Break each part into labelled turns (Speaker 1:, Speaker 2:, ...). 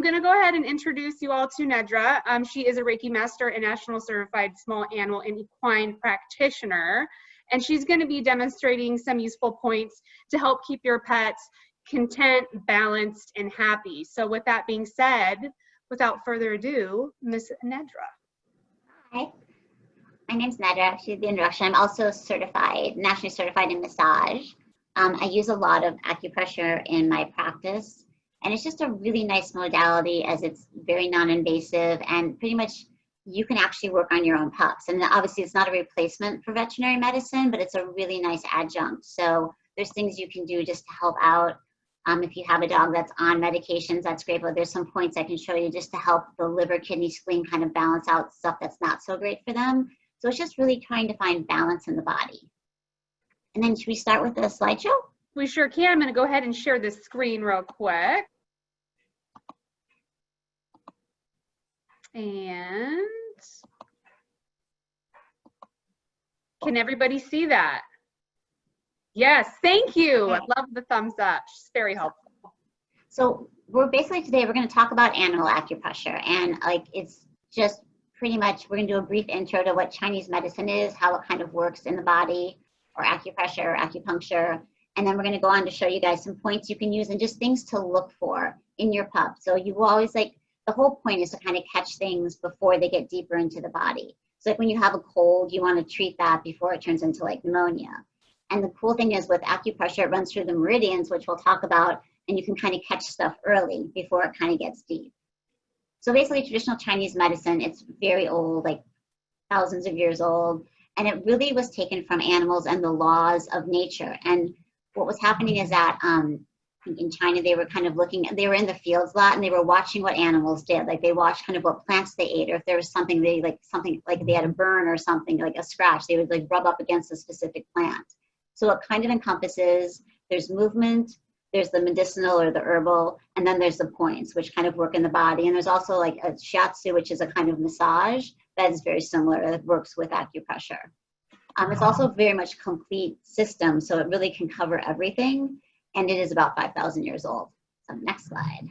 Speaker 1: I'm going to go ahead and introduce you all to Nedra. She is a Reiki master and national certified small animal and equine practitioner, and she's going to be demonstrating some useful points to help keep your pets content, balanced, and happy. So with that being said, without further ado, Miss Nedra.
Speaker 2: Hi, my name's Nedra. She's the introduction. I'm also certified, nationally certified in massage. I use a lot of acupressure in my practice. And it's just a really nice modality as it's very non-invasive and pretty much you can actually work on your own pups. And obviously it's not a replacement for veterinary medicine, but it's a really nice adjunct. So there's things you can do just to help out. If you have a dog that's on medications, that's great, but there's some points I can show you just to help the liver, kidney, spleen kind of balance out stuff that's not so great for them. So it's just really trying to find balance in the body. And then should we start with the slideshow?
Speaker 1: We sure can. I'm going to go ahead and share this screen real quick. And can everybody see that? Yes, thank you. I love the thumbs up. It's very helpful.
Speaker 2: So we're basically today, we're going to talk about animal acupressure. And like it's just pretty much, we're going to do a brief intro to what Chinese medicine is, how it kind of works in the body, or acupressure or acupuncture. And then we're going to go on to show you guys some points you can use and just things to look for in your pup. So you will always like, the whole point is to kind of catch things before they get deeper into the body. So like when you have a cold, you want to treat that before it turns into like pneumonia. And the cool thing is with acupressure, it runs through the meridians, which we'll talk about, and you can kind of catch stuff early before it kind of gets deep. So basically traditional Chinese medicine, it's very old, like thousands of years old. And it really was taken from animals and the laws of nature. And what was happening is that in China, they were kind of looking, they were in the fields a lot and they were watching what animals did. Like they watched kind of what plants they ate, or if there was something they like they had a burn or something, like a scratch, they would like rub up against a specific plant. So it kind of encompasses, there's movement, there's the medicinal or the herbal, and then there's the points, which kind of work in the body. And there's also like a shiatsu, which is a kind of massage that is very similar, that works with acupressure. It's also very much complete system, so it really can cover everything. And it is about 5,000 years old. So next slide.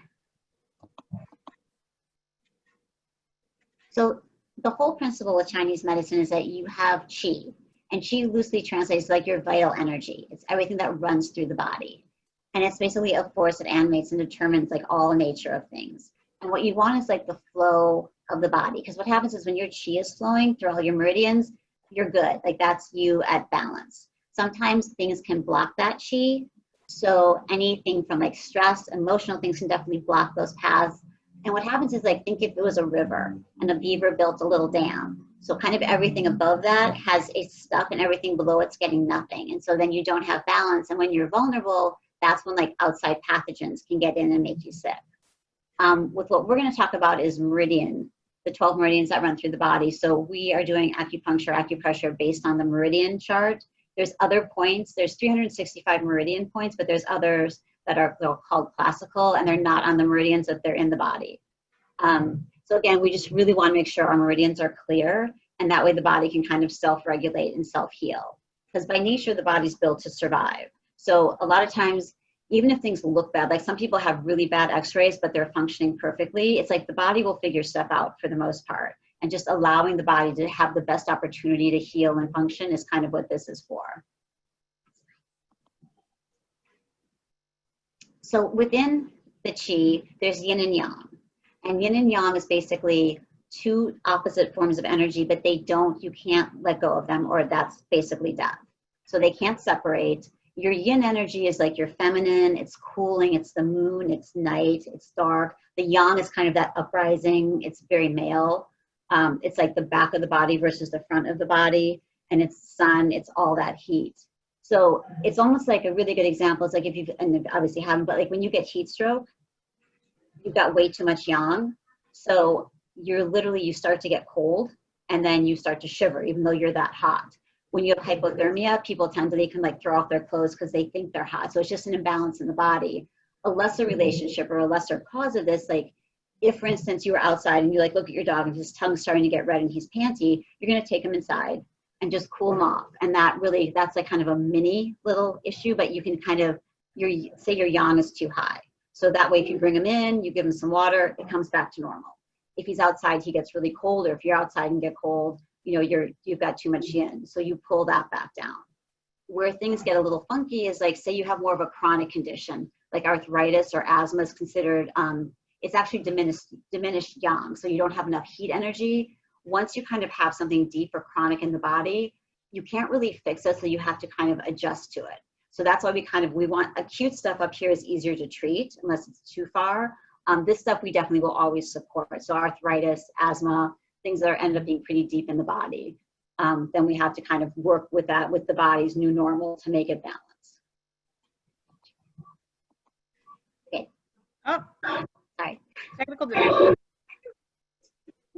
Speaker 2: So the whole principle with Chinese medicine is that you have qi. And qi loosely translates like your vital energy. It's everything that runs through the body. And it's basically a force that animates and determines like all nature of things. And what you want is like the flow of the body. Because what happens is when your qi is flowing through all your meridians, you're good. Like that's you at balance. Sometimes things can block that qi. So anything from like stress, emotional things can definitely block those paths. And what happens is like, think if it was a river and a beaver built a little dam. So kind of everything above that it's stuck and everything below it's getting nothing. And so then you don't have balance. And when you're vulnerable, that's when like outside pathogens can get in and make you sick. With what we're going to talk about is meridian, the 12 meridians that run through the body. So we are doing acupressure based on the meridian chart. There's other points. There's 365 meridian points, but there's others that are called classical, and they're not on the meridians, but they're in the body. So again, we just really want to make sure our meridians are clear, and that way the body can kind of self-regulate and self-heal. Because by nature, the body's built to survive. So a lot of times, even if things look bad, like some people have really bad x-rays, but they're functioning perfectly, it's like the body will figure stuff out for the most part. And just allowing the body to have the best opportunity to heal and function is kind of what this is for. So within the qi, there's yin and yang. And yin and yang is basically two opposite forms of energy, but you can't let go of them, or that's basically death. So they can't separate. Your yin energy is like your feminine, it's cooling, it's the moon, it's night, it's dark. The yang is kind of that uprising, it's very male. It's like the back of the body versus the front of the body, and it's sun, it's all that heat. So it's almost like a really good example. It's like if you've, and obviously haven't, but like when you get heat stroke, you've got way too much yang. So you start to get cold and then you start to shiver even though you're that hot. When you have hypothermia, people they can like throw off their clothes because they think they're hot. So it's just an imbalance in the body. A lesser relationship or a lesser cause of this, like if for instance you were outside and you like look at your dog and his tongue's starting to get red and he's panty, you're going to take him inside and just cool him off. And that's like kind of a mini little issue, but you can kind of, say your yang is too high. So that way, if you bring him in, you give him some water, it comes back to normal. If he's outside, he gets really cold, or if you're outside and get cold, you know, you've got too much yin. So you pull that back down. Where things get a little funky is like, say you have more of a chronic condition, like arthritis or asthma is considered, it's actually diminished yang. So you don't have enough heat energy. Once you kind of have something deep or chronic in the body, you can't really fix it. So you have to kind of adjust to it. So that's why we want acute stuff up here is easier to treat unless it's too far. This stuff we definitely will always support. So arthritis, asthma, things that end up being pretty deep in the body. Then we have to kind of work with that, with the body's new normal to make it balance. Okay.
Speaker 1: Oh,
Speaker 2: Sorry.
Speaker 1: technical difficulty.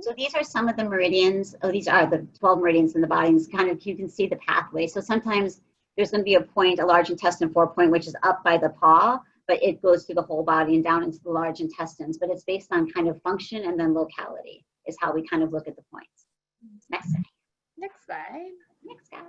Speaker 2: So these are some of the meridians. Oh, these are the 12 meridians in the body. It's kind of, you can see the pathway. So sometimes there's going to be a point, a large intestine 4 point, which is up by the paw, but it goes through the whole body and down into the large intestines. But it's based on kind of function and then locality is how we kind of look at the points. Next slide.
Speaker 1: Next slide.
Speaker 2: Next slide.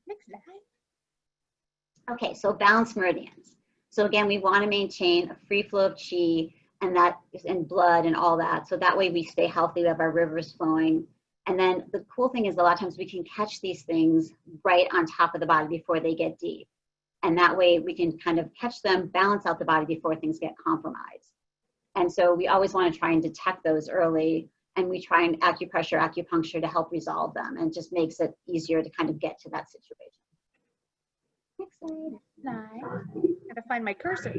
Speaker 1: Next slide.
Speaker 2: Okay, so balanced meridians. So again, we want to maintain a free flow of qi and that is in blood and all that. So that way we stay healthy, we have our rivers flowing. And then the cool thing is a lot of times we can catch these things right on top of the body before they get deep. And that way we can kind of catch them, balance out the body before things get compromised. And so we always want to try and detect those early. And we try and acupressure, acupuncture to help resolve them, and just makes it easier to kind of get to that situation. Next slide.
Speaker 1: Gotta find my cursor.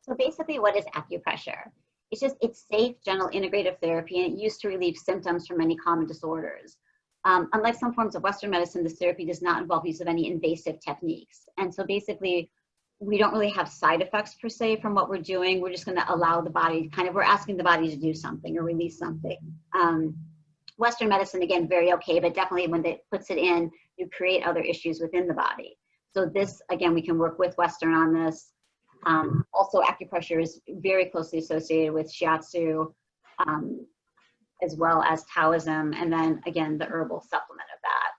Speaker 2: So basically, what is acupressure? It's safe, gentle, integrative therapy, and it used to relieve symptoms from many common disorders. Unlike some forms of Western medicine, this therapy does not involve use of any invasive techniques. And so basically, we don't really have side effects per se from what we're doing. We're just going to allow the body we're asking the body to do something or release something. Western medicine, again, very okay, but definitely when it puts it in, you create other issues within the body. So this, again, we can work with Western on this. Also, acupressure is very closely associated with shiatsu, as well as Taoism, and then again, the herbal supplement of that.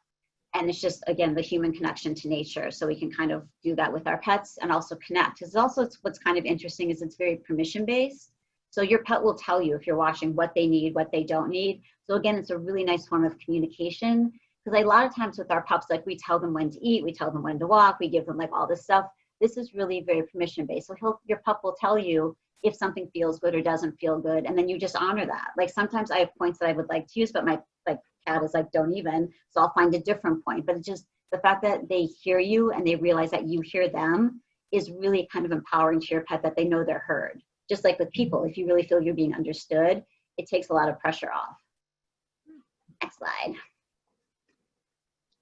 Speaker 2: And it's just, again, the human connection to nature. So we can kind of do that with our pets and also connect. Because also what's kind of interesting is it's very permission-based. So your pet will tell you if you're watching what they need, what they don't need. So again, it's a really nice form of communication. Because a lot of times with our pups, like we tell them when to eat, we tell them when to walk, we give them like all this stuff. This is really very permission-based. So your pup will tell you if something feels good or doesn't feel good, and then you just honor that. Like sometimes I have points that I would like to use, but my cat is like, don't even, so I'll find a different point. But it's just the fact that they hear you and they realize that you hear them is really kind of empowering to your pet, that they know they're heard. Just like with people, if you really feel you're being understood, it takes a lot of pressure off. Next slide.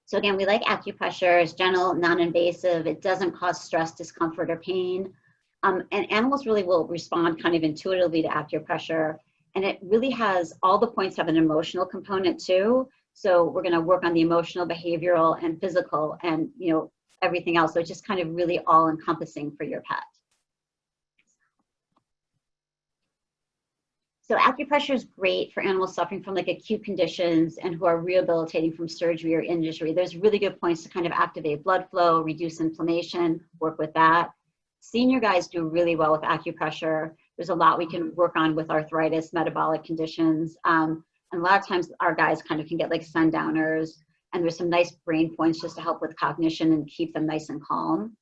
Speaker 2: So again, we like acupressure. It's gentle, non-invasive. It doesn't cause stress, discomfort, or pain. And animals really will respond kind of intuitively to acupressure. And it really has, all the points have an emotional component too. So we're going to work on the emotional, behavioral, and physical, and everything else. So it's just kind of really all encompassing for your pet. So acupressure is great for animals suffering from like acute conditions and who are rehabilitating from surgery or injury. There's really good points to kind of activate blood flow, reduce inflammation, work with that. Senior guys do really well with acupressure. There's a lot we can work on with arthritis, metabolic conditions. And a lot of times our guys kind of can get like sundowners, and there's some nice brain points just to help with cognition and keep them nice and calm.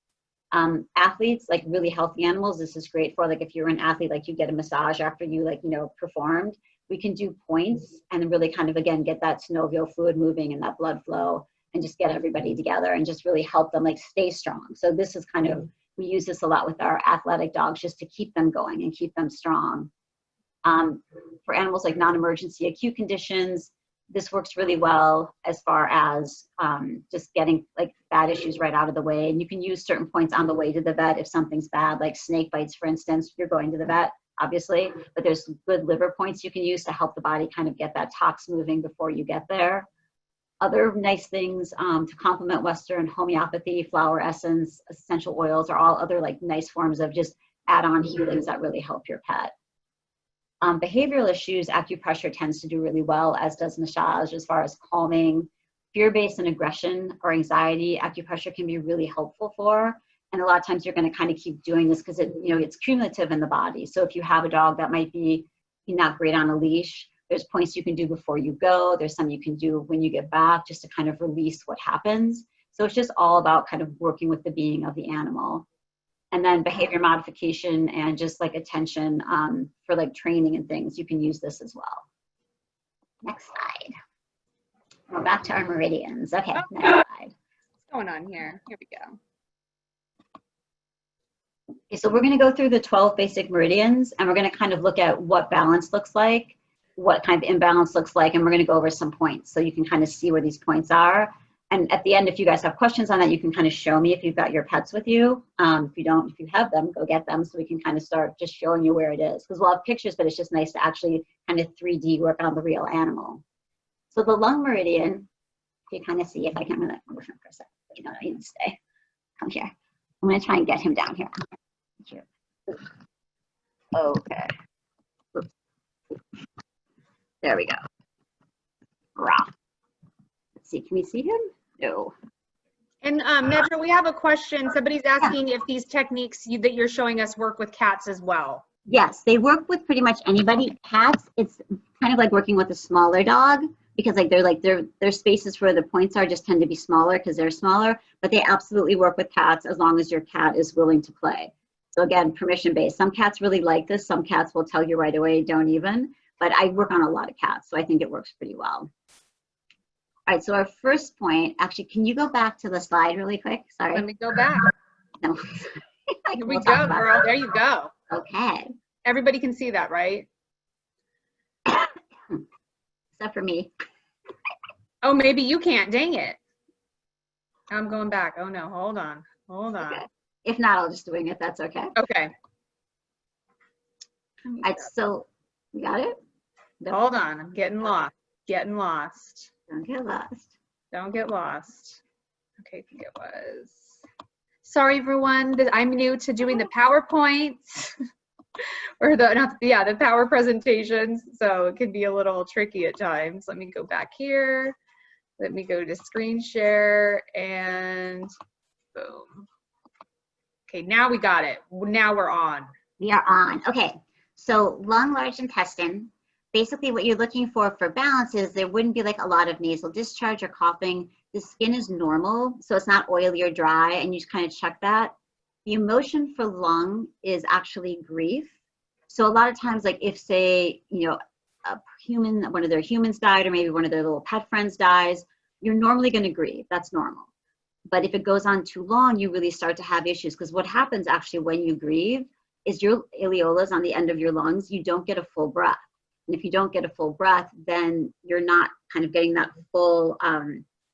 Speaker 2: Athletes, like really healthy animals, this is great for, like if you're an athlete, like you get a massage after you performed, we can do points and really kind of, again, get that synovial fluid moving and that blood flow and just get everybody together and just really help them like stay strong. So this is kind of, we use this a lot with our athletic dogs just to keep them going and keep them strong. For animals like non-emergency acute conditions, this works really well as far as just getting like bad issues right out of the way. And you can use certain points on the way to the vet if something's bad, like snake bites, for instance. You're going to the vet, obviously, but there's good liver points you can use to help the body kind of get that tox moving before you get there. Other nice things to complement Western: homeopathy, flower essence, essential oils are all other like nice forms of just add-on healings that really help your pet. Behavioral issues, acupressure tends to do really well, as does massage, as far as calming. Fear-based and aggression or anxiety, acupressure can be really helpful for. And a lot of times you're going to kind of keep doing this because it, you know, it's cumulative in the body. So if you have a dog that might be not great on a leash, there's points you can do before you go. There's some you can do when you get back just to kind of release what happens. So it's just all about kind of working with the being of the animal. And then behavior modification and just like attention for like training and things, you can use this as well. Next slide. We're back to our meridians. Okay, next slide.
Speaker 1: What's going on here? Here we go.
Speaker 2: Okay, so we're going to go through the 12 basic meridians, and we're going to kind of look at what balance looks like, what kind of imbalance looks like, and we're going to go over some points so you can kind of see where these points are. And at the end, if you guys have questions on that, you can kind of show me if you've got your pets with you. If you don't, if you have them, go get them so we can kind of start just showing you where it is. Because we'll have pictures, but it's just nice to actually kind of 3D work on the real animal. So the lung meridian, you kind of see if I can, I'm going to move him for a second. You know, you can stay. Come here. I'm going to try and get him down here. Okay. There we go. Rah. Let's see, can we see him? No.
Speaker 1: And Nedra, we have a question. Somebody's asking if these techniques that you're showing us work with cats as well.
Speaker 2: Yes, they work with pretty much anybody. Cats, it's kind of like working with a smaller dog because like their spaces where the points are just tend to be smaller because they're smaller, but they absolutely work with cats as long as your cat is willing to play. So again, permission based. Some cats really like this. Some cats will tell you right away, don't even. But I work on a lot of cats, so I think it works pretty well. All right, so our first point, actually, can you go back to the slide really quick? Sorry.
Speaker 1: Let me go back.
Speaker 2: No.
Speaker 1: Here we go, girl. There you go.
Speaker 2: Okay.
Speaker 1: Everybody can see that, right?
Speaker 2: Except for me.
Speaker 1: Oh, maybe you can't. Dang it. I'm going back. Oh, no. Hold on. Hold on.
Speaker 2: Okay. If not, I'll just wing it. That's okay.
Speaker 1: Okay.
Speaker 2: All right, so you got it?
Speaker 1: Hold on. I'm getting lost. Getting lost.
Speaker 2: Don't get lost.
Speaker 1: Don't get lost. Okay, I think it was. Sorry, everyone. I'm new to doing the PowerPoints or the power presentations. So it can be a little tricky at times. Let me go back here. Let me go to screen share and boom. Okay, now we got it. Now we're on.
Speaker 2: We are on. Okay, so lung, large intestine. Basically what you're looking for balance is there wouldn't be like a lot of nasal discharge or coughing. The skin is normal, so it's not oily or dry, and you just kind of check that. The emotion for lung is actually grief. So a lot of times, like if say, you know, one of their humans died, or maybe one of their little pet friends dies, you're normally going to grieve. That's normal. But if it goes on too long, you really start to have issues, because what happens actually when you grieve is your areolas on the end of your lungs, you don't get a full breath. And if you don't get a full breath, then you're not kind of getting that full,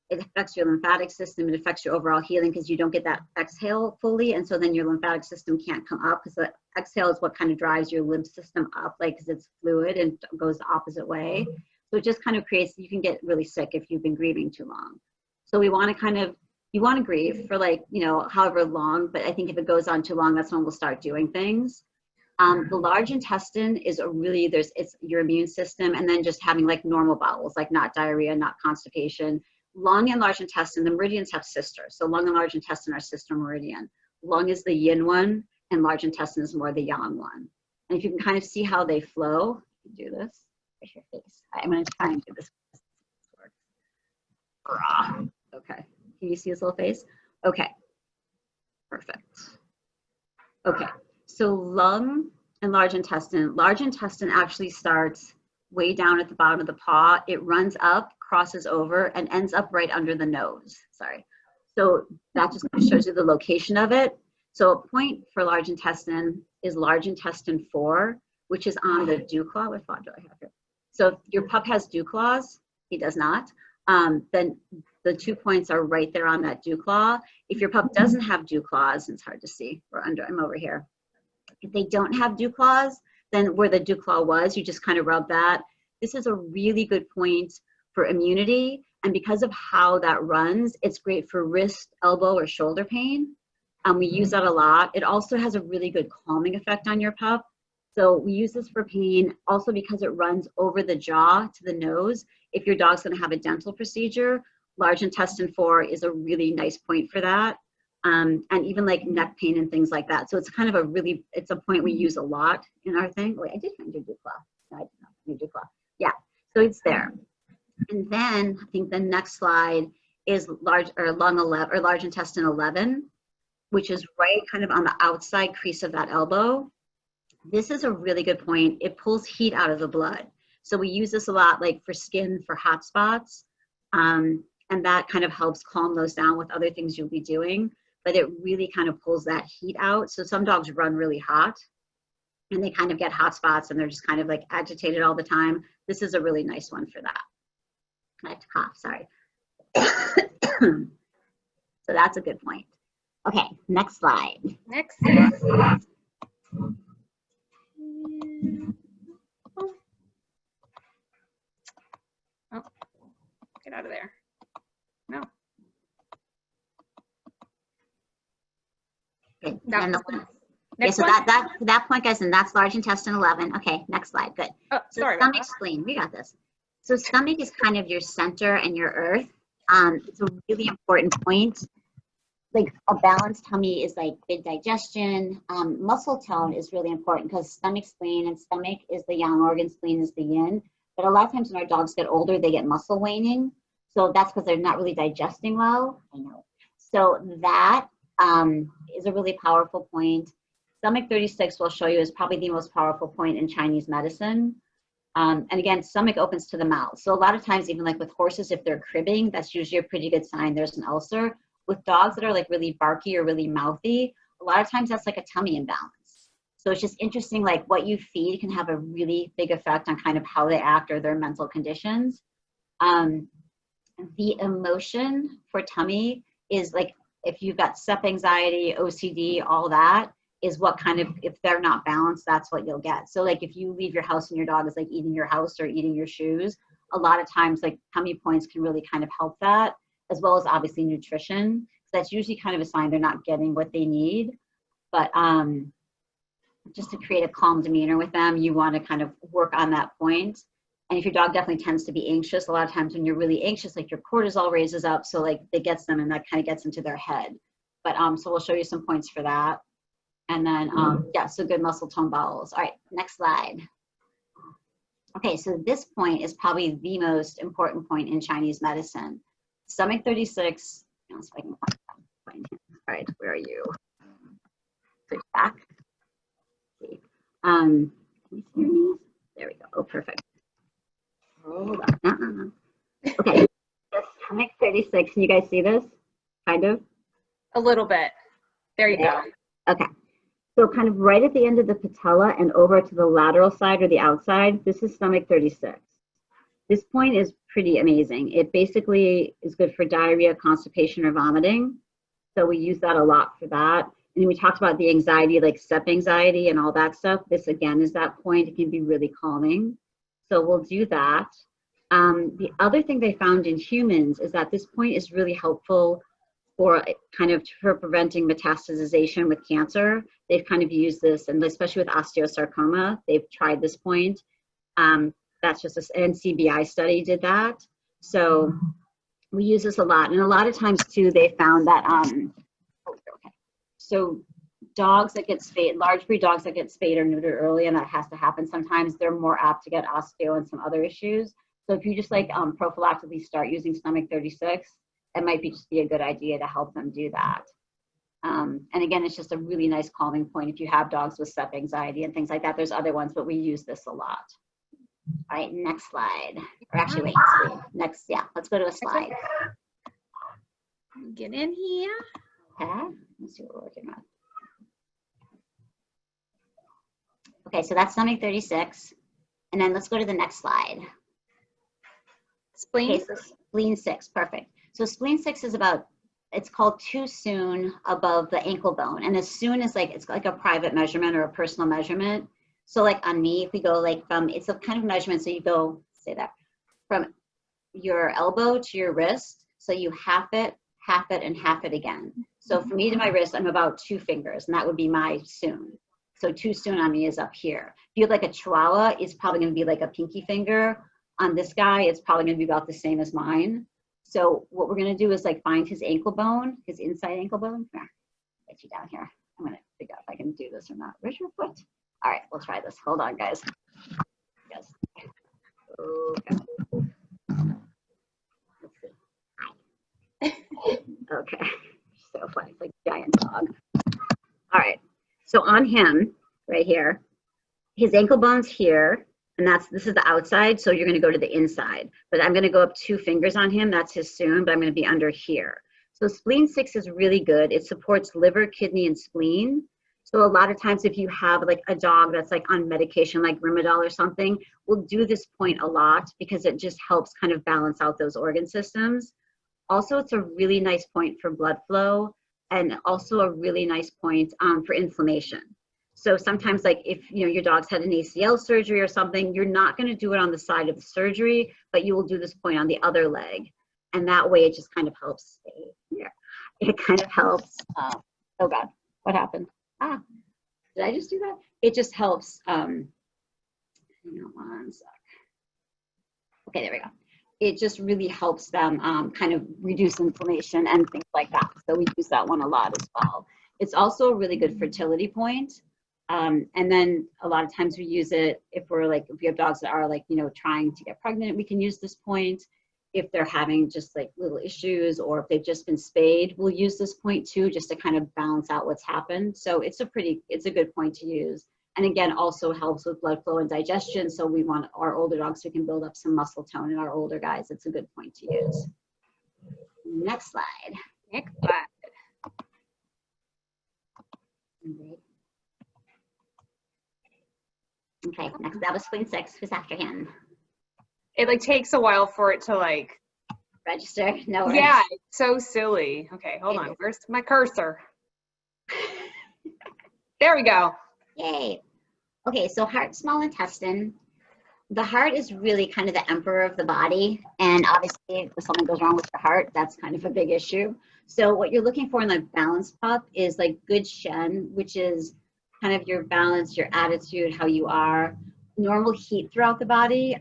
Speaker 2: it affects your lymphatic system, it affects your overall healing because you don't get that exhale fully. And so then your lymphatic system can't come up because the exhale is what kind of drives your lymph system up, like because it's fluid and goes the opposite way. So it just kind of creates, you can get really sick if you've been grieving too long. So we want to kind of, you want to grieve for like, you know, however long, but I think if it goes on too long, that's when we'll start doing things. The large intestine is it's your immune system, and then just having like normal bowels, like not diarrhea, not constipation. Lung and large intestine, the meridians have sisters. So lung and large intestine are sister meridian. Lung is the yin one, and large intestine is more the yang one. And if you can kind of see how they flow, you can do this. Where's your face? I'm going to try and do this. Okay. Can you see his little face? Okay. Perfect. Okay. So lung and large intestine actually starts way down at the bottom of the paw. It runs up, crosses over, and ends up right under the nose. Sorry. So that just kind of shows you the location of it. So a point for large intestine is large intestine 4, which is on the dew claw. What font do I have here? So if your pup has dew claws, he does not, then the 2 points are right there on that dew claw. If your pup doesn't have dew claws, it's hard to see. I'm over here. If they don't have dew claws, then where the dew claw was, you just kind of rub that. This is a really good point for immunity. And because of how that runs, it's great for wrist, elbow, or shoulder pain. We use that a lot. It also has a really good calming effect on your pup. So we use this for pain also because it runs over the jaw to the nose. If your dog's going to have a dental procedure, large intestine 4 is a really nice point for that. And even like neck pain and things like that. So it's kind of a really, it's a point we use a lot in our thing. Wait, I did find your dew claw. No, I did not find your dew claw. Yeah, so it's there. And then I think the next slide is large intestine 11, which is right kind of on the outside crease of that elbow. This is a really good point. It pulls heat out of the blood. So we use this a lot like for skin, for hot spots. And that kind of helps calm those down with other things you'll be doing. But it really kind of pulls that heat out. So some dogs run really hot and they kind of get hot spots and they're just kind of like agitated all the time. This is a really nice one for that. I have to cough, sorry. So that's a good point. Okay, next slide.
Speaker 1: Next slide. Oh, get out of there. No.
Speaker 2: Good.
Speaker 1: Next
Speaker 2: so
Speaker 1: one?
Speaker 2: that point, guys, and that's large intestine 11. Okay, next slide. Good.
Speaker 1: Oh,
Speaker 2: so
Speaker 1: sorry.
Speaker 2: Stomach, spleen. We got this. So stomach is kind of your center and your earth. It's a really important point. Like a balanced tummy is like good digestion. Muscle tone is really important because stomach, spleen, and stomach is the yang organ, spleen is the yin. But a lot of times when our dogs get older, they get muscle waning. So that's because they're not really digesting well. I know. So that is a really powerful point. Stomach 36, we'll show you, is probably the most powerful point in Chinese medicine. And again, stomach opens to the mouth. So a lot of times, even like with horses, if they're cribbing, that's usually a pretty good sign there's an ulcer. With dogs that are like really barky or really mouthy, a lot of times that's like a tummy imbalance. So it's just interesting, like what you feed can have a really big effect on kind of how they act or their mental conditions. The emotion for tummy is like, if you've got step anxiety, OCD, all that is what kind of, if they're not balanced, that's what you'll get. So like if you leave your house and your dog is like eating your house or eating your shoes, a lot of times like tummy points can really kind of help that, as well as obviously nutrition. So that's usually kind of a sign they're not getting what they need. But just to create a calm demeanor with them, you want to kind of work on that point. And if your dog definitely tends to be anxious, a lot of times when you're really anxious, like your cortisol raises up, so like it gets them and that kind of gets into their head. But so we'll show you some points for that. And then, yeah, so good muscle tone bowels. All right, next slide. Okay, so this point is probably the most important point in Chinese medicine. Stomach 36, let's see if I can find him. All right, where are you? Switch back. See. Can you see your knees? There we go. Oh, perfect. Hold on. Okay, stomach 36. Can you guys see this? Kind of?
Speaker 1: A little bit. There you go.
Speaker 2: Okay. So kind of right at the end of the patella and over to the lateral side or the outside, this is stomach 36. This point is pretty amazing. It basically is good for diarrhea, constipation, or vomiting. So we use that a lot for that. And we talked about the anxiety, like step anxiety and all that stuff. This again is that point. It can be really calming. So we'll do that. The other thing they found in humans is that this point is really helpful for kind of for preventing metastasization with cancer. They've kind of used this, and especially with osteosarcoma, they've tried this point. That's just an NCBI study did that. So we use this a lot. And a lot of times too, they found that, so dogs that get spayed, large breed dogs that get spayed or neutered early, and that has to happen sometimes, they're more apt to get osteo and some other issues. So if you just like prophylactically start using stomach 36, it might be just be a good idea to help them do that. And again, it's just a really nice calming point if you have dogs with step anxiety and things like that. There's other ones, but we use this a lot. All right, next slide. Or actually, wait, next, yeah, let's go to a slide.
Speaker 1: Get in here.
Speaker 2: Okay, let's see what we're working on. Okay, so that's stomach 36. And then let's go to the next slide.
Speaker 1: Spleen?
Speaker 2: Okay, so spleen 6, perfect. So spleen 6 is about, it's called too soon above the ankle bone. And as soon as like, it's like a private measurement or a personal measurement. So like on me, if we go like from, it's a kind of measurement, so you go, say that, from your elbow to your wrist. So you half it, and half it again. So from me to my wrist, I'm about 2 fingers, and that would be my soon. So too soon on me is up here. If you have like a Chihuahua, it's probably gonna be like a pinky finger. On this guy, it's probably gonna be about the same as mine. So what we're gonna do is like find his ankle bone, his inside ankle bone. Here, get you down here. I'm gonna figure out if I can do this or not. Where's your foot? All right, we'll try this. Hold on, guys. Yes. Okay. Let's see. Hi. Okay. So funny. It's like a giant dog. All right. So on him, right here, his ankle bone's here, and this is the outside. So you're going to go to the inside. But I'm going to go up 2 fingers on him. That's his sternum, but I'm going to be under here. So spleen 6 is really good. It supports liver, kidney, and spleen. So a lot of times if you have like a dog that's like on medication like Rimadyl or something, we'll do this point a lot because it just helps kind of balance out those organ systems. Also, it's a really nice point for blood flow and also a really nice point for inflammation. So sometimes like if your dog's had an ACL surgery or something, you're not going to do it on the side of the surgery, but you will do this point on the other leg. And that way it just kind of helps stay here. It kind of helps. Oh God, what happened? Did I just do that? It just helps. Hang on one sec. Okay, there we go. It just really helps them kind of reduce inflammation and things like that. So we use that one a lot as well. It's also a really good fertility point. And then a lot of times we use it if we have dogs that are like, trying to get pregnant, we can use this point. If they're having just like little issues or if they've just been spayed, we'll use this point too, just to kind of balance out what's happened. So it's a good point to use. And again, also helps with blood flow and digestion. So we want our older dogs, so we can build up some muscle tone in our older guys. It's a good point to use. Next slide.
Speaker 1: Next slide.
Speaker 2: Okay, next that was spleen 6. Who's after him?
Speaker 1: It like takes a while for it to like
Speaker 2: register. No worries.
Speaker 1: Yeah, it's so silly. Okay, hold on. Where's my cursor? There we go.
Speaker 2: Yay. Okay, so heart, small intestine. The heart is really kind of the emperor of the body. And obviously, if something goes wrong with the heart, that's kind of a big issue. So what you're looking for in the balanced pup is like good Shen, which is kind of your balance, your attitude, how you are. Normal heat throughout the body.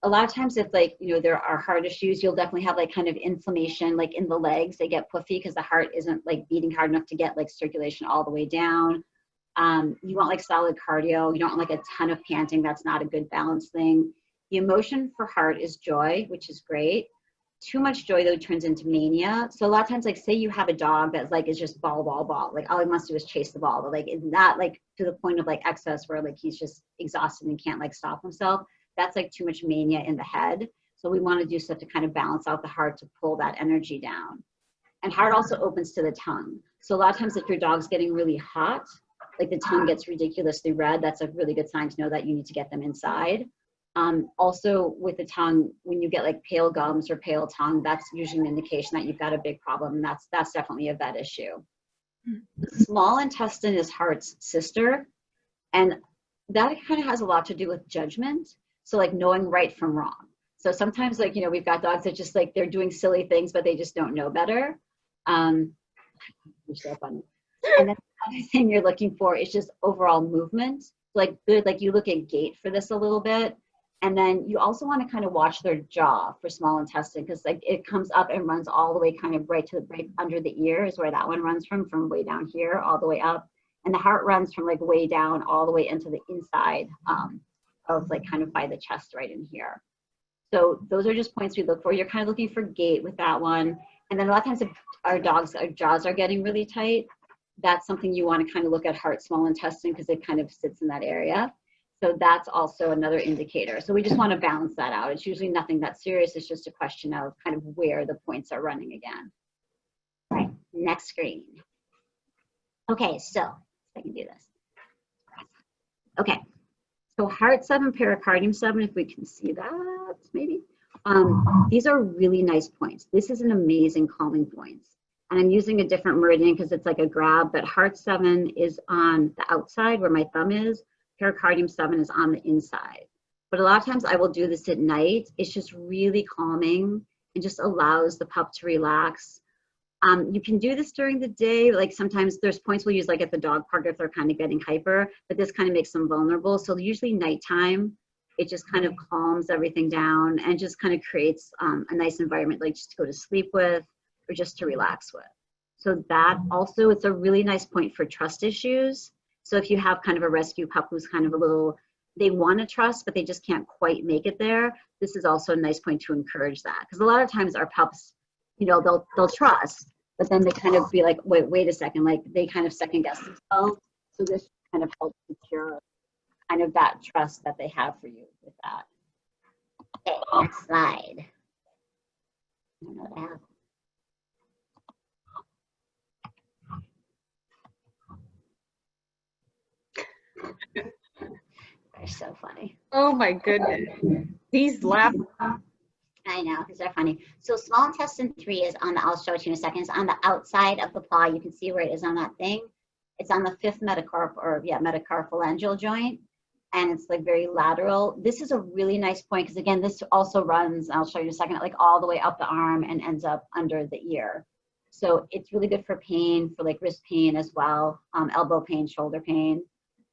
Speaker 2: A lot of times if like, there are heart issues, you'll definitely have like kind of inflammation like in the legs. They get puffy because the heart isn't like beating hard enough to get like circulation all the way down. You want like solid cardio. You don't want like a ton of panting. That's not a good balance thing. The emotion for heart is joy, which is great. Too much joy though turns into mania. So a lot of times, like say you have a dog that's like is just ball, like all he wants to do is chase the ball, but like it's not like to the point of like excess where like he's just exhausted and can't like stop himself. That's like too much mania in the head. So we want to do stuff to kind of balance out the heart to pull that energy down. And heart also opens to the tongue. So a lot of times if your dog's getting really hot, like the tongue gets ridiculously red, that's a really good sign to know that you need to get them inside. Also with the tongue, when you get like pale gums or pale tongue, that's usually an indication that you've got a big problem. And that's definitely a vet issue. The small intestine is heart's sister. And that kind of has a lot to do with judgment. So like knowing right from wrong. So sometimes like, we've got dogs that just like, they're doing silly things, but they just don't know better. You're so funny. And then the other thing you're looking for is just overall movement. Like good, like you look at gait for this a little bit. And then you also want to kind of watch their jaw for small intestine because like it comes up and runs all the way kind of right under the ear is where that one runs from way down here all the way up. And the heart runs from like way down all the way into the inside of like kind of by the chest right in here. So those are just points we look for. You're kind of looking for gait with that one. And then a lot of times if our jaws are getting really tight, that's something you want to kind of look at heart, small intestine because it kind of sits in that area. So that's also another indicator. So we just want to balance that out. It's usually nothing that serious. It's just a question of kind of where the points are running again. All right, next screen. Okay, so I can do this. Okay, so heart 7, pericardium 7, if we can see that, maybe. These are really nice points. This is an amazing calming point. And I'm using a different meridian because it's like a grab, but heart 7 is on the outside where my thumb is. Pericardium 7 is on the inside. But a lot of times I will do this at night. It's just really calming and just allows the pup to relax. You can do this during the day. Like sometimes there's points we'll use like at the dog park if they're kind of getting hyper, but this kind of makes them vulnerable. So usually nighttime, It just kind of calms everything down and just kind of creates a nice environment, like just to go to sleep with or just to relax with. So that also, it's a really nice point for trust issues. So if you have kind of a rescue pup who's kind of a little, they want to trust, but they just can't quite make it there, this is also a nice point to encourage that. Because a lot of times our pups, you know, they'll trust, but then they kind of be like, wait a second, like they kind of second guess themselves. So this kind of helps secure kind of that trust that they have for you with that. Okay, next slide. I don't know what I have. They're so funny.
Speaker 1: Oh my goodness. These laugh.
Speaker 2: I know, these are funny. So small intestine 3 is on the, I'll show it to you in a second, it's on the outside of the paw. You can see where it is on that thing. It's on the 5th metacarpophalangeal joint, and it's like very lateral. This is a really nice point because again, this also runs, I'll show you in a second, like all the way up the arm and ends up under the ear. So it's really good for pain, for like wrist pain as well, elbow pain, shoulder pain.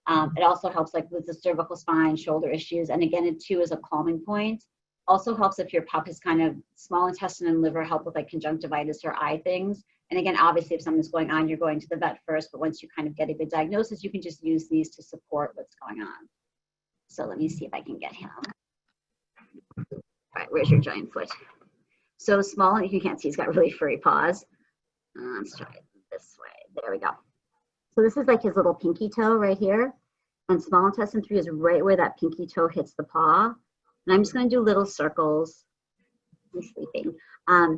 Speaker 2: It also helps like with the cervical spine, shoulder issues. And again, it too is a calming point. Also helps if your pup is kind of small intestine and liver, help with like conjunctivitis or eye things. And again, obviously if something's going on, you're going to the vet first, but once you kind of get a good diagnosis, you can just use these to support what's going on. So let me see if I can get him. All right, where's your giant foot? So small, if you can't see, he's got really furry paws. Let's try it this way. There we go. So this is like his little pinky toe right here. And small intestine 3 is right where that pinky toe hits the paw. And I'm just going to do little circles. He's sleeping.